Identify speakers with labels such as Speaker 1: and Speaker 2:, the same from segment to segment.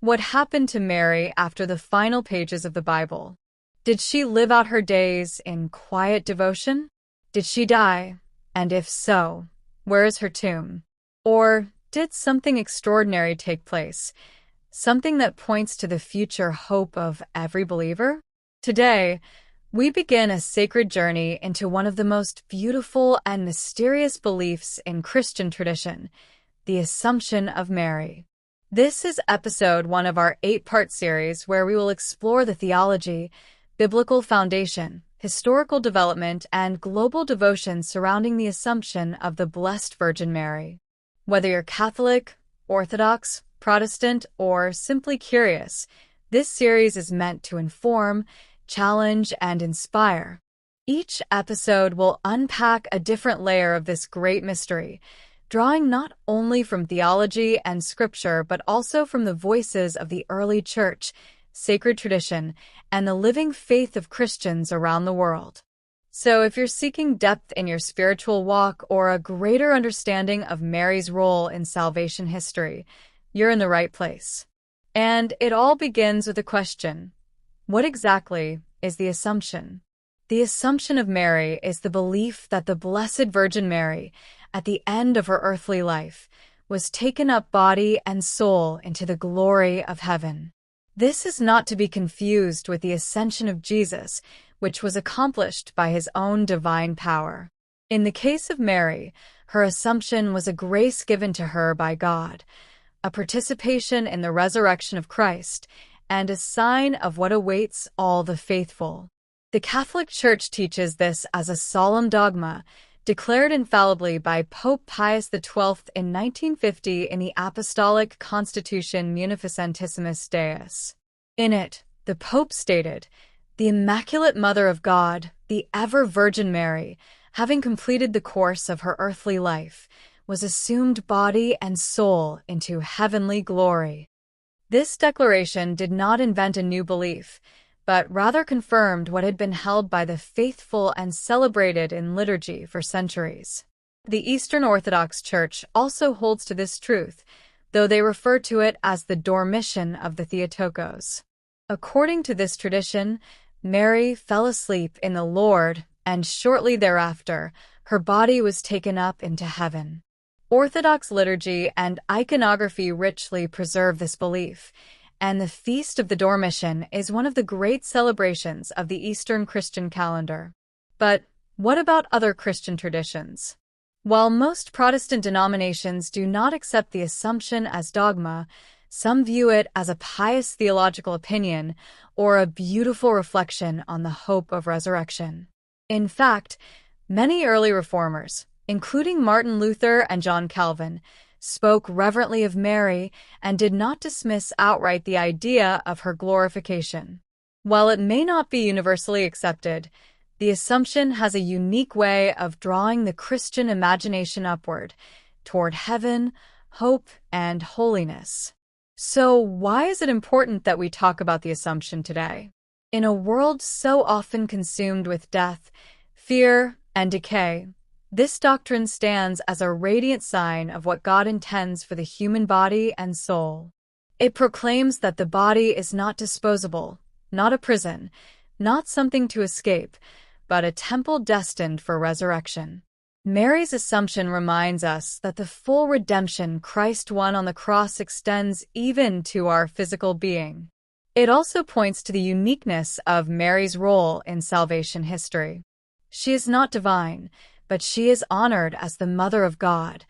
Speaker 1: What happened to Mary after the final pages of the Bible? Did she live out her days in quiet devotion? Did she die? And if so, where is her tomb? Or did something extraordinary take place? Something that points to the future hope of every believer? Today, we begin a sacred journey into one of the most beautiful and mysterious beliefs in Christian tradition, the Assumption of Mary. This is episode 1 of our 8-part series where we will explore the theology, biblical foundation, historical development, and global devotion surrounding the Assumption of the Blessed Virgin Mary. Whether you're Catholic, Orthodox, Protestant, or simply curious, this series is meant to inform, challenge, and inspire. Each episode will unpack a different layer of this great mystery, drawing not only from theology and scripture, but also from the voices of the early church, sacred tradition, and the living faith of Christians around the world. So if you're seeking depth in your spiritual walk or a greater understanding of Mary's role in salvation history, you're in the right place. And it all begins with a question. What exactly is the Assumption? The Assumption of Mary is the belief that the Blessed Virgin Mary, at the end of her earthly life, was taken up body and soul into the glory of heaven. This is not to be confused with the Ascension of Jesus, which was accomplished by his own divine power. In the case of Mary, her Assumption was a grace given to her by God, a participation in the resurrection of Christ, and a sign of what awaits all the faithful. The Catholic Church teaches this as a solemn dogma, declared infallibly by Pope Pius XII in 1950 in the Apostolic Constitution Munificentissimus Deus. In it, the Pope stated, "The Immaculate Mother of God, the ever-Virgin Mary, having completed the course of her earthly life, was assumed body and soul into heavenly glory." This declaration did not invent a new belief, but rather confirmed what had been held by the faithful and celebrated in liturgy for centuries. The Eastern Orthodox Church also holds to this truth, though they refer to it as the Dormition of the Theotokos. According to this tradition, Mary fell asleep in the Lord, and shortly thereafter, her body was taken up into heaven. Orthodox liturgy and iconography richly preserve this belief, and the Feast of the Dormition is one of the great celebrations of the Eastern Christian calendar. But what about other Christian traditions? While most Protestant denominations do not accept the Assumption as dogma, some view it as a pious theological opinion or a beautiful reflection on the hope of resurrection. In fact, many early reformers, including Martin Luther and John Calvin, spoke reverently of Mary and did not dismiss outright the idea of her glorification. While it may not be universally accepted, the Assumption has a unique way of drawing the Christian imagination upward, toward heaven, hope, and holiness. So why is it important that we talk about the Assumption today? In a world so often consumed with death, fear, and decay, this doctrine stands as a radiant sign of what God intends for the human body and soul. It proclaims that the body is not disposable, not a prison, not something to escape, but a temple destined for resurrection. Mary's Assumption reminds us that the full redemption Christ won on the cross extends even to our physical being. It also points to the uniqueness of Mary's role in salvation history. She is not divine, but she is honored as the Mother of God,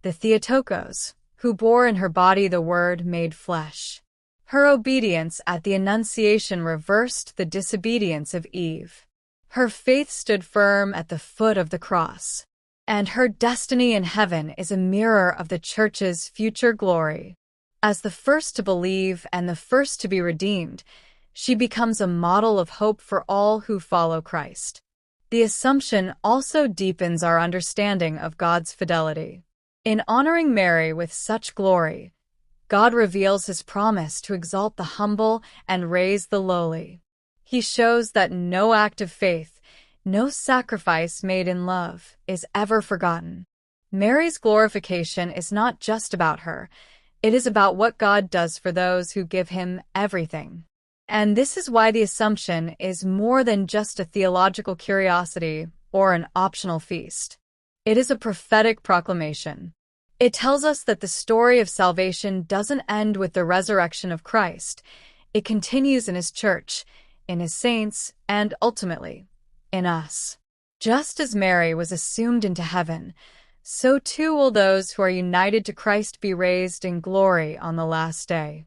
Speaker 1: the Theotokos, who bore in her body the Word made flesh. Her obedience at the Annunciation reversed the disobedience of Eve. Her faith stood firm at the foot of the cross, and her destiny in heaven is a mirror of the Church's future glory. As the first to believe and the first to be redeemed, she becomes a model of hope for all who follow Christ. The Assumption also deepens our understanding of God's fidelity. In honoring Mary with such glory, God reveals his promise to exalt the humble and raise the lowly. He shows that no act of faith, no sacrifice made in love, is ever forgotten. Mary's glorification is not just about her, It is about what God does for those who give him everything. And this is why the Assumption is more than just a theological curiosity or an optional feast. It is a prophetic proclamation. It tells us that the story of salvation doesn't end with the resurrection of Christ. It continues in his church, in his saints, and ultimately, in us. Just as Mary was assumed into heaven, so too will those who are united to Christ be raised in glory on the last day.